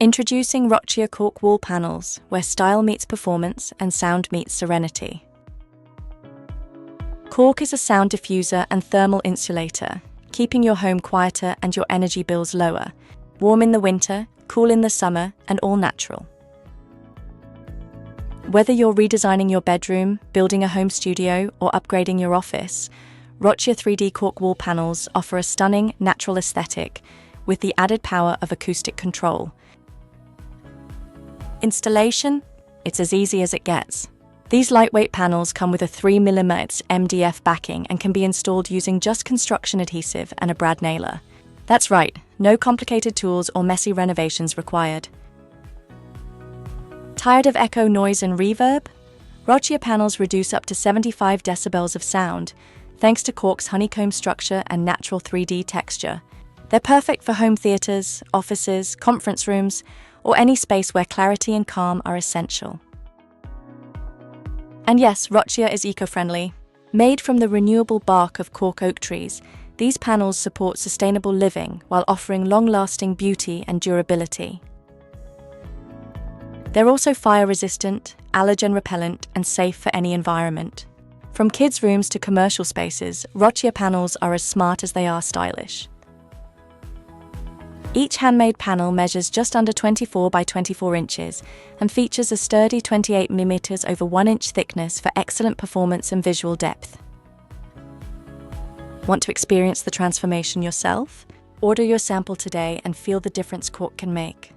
Introducing Roccia Cork Wall Panels, where style meets performance and sound meets serenity. Cork is a sound diffuser and thermal insulator, keeping your home quieter and your energy bills lower. Warm in the winter, cool in the summer, and all natural. Whether you're redesigning your bedroom, building a home studio, or upgrading your office, Roccia 3D Cork Wall Panels offer a stunning, natural aesthetic with the added power of acoustic control. Installation? It's as easy as it gets. These lightweight panels come with a 3mm MDF backing and can be installed using just construction adhesive and a brad nailer. That's right, no complicated tools or messy renovations required. Tired of echo, noise and reverb? Roccia panels reduce up to 75 decibels of sound, thanks to Cork's honeycomb structure and natural 3D texture. They're perfect for home theatres, offices, conference rooms, or any space where clarity and calm are essential. And yes, Roccia is eco-friendly. Made from the renewable bark of Cork oak trees, these panels support sustainable living while offering long-lasting beauty and durability. They're also fire-resistant, allergen-repellent, and safe for any environment. From kids' rooms to commercial spaces, Roccia panels are as smart as they are stylish. Each handmade panel measures just under 24 by 24 inches and features a sturdy 28mm over 1 inch thickness for excellent performance and visual depth. Want to experience the transformation yourself? Order your sample today and feel the difference Cork can make.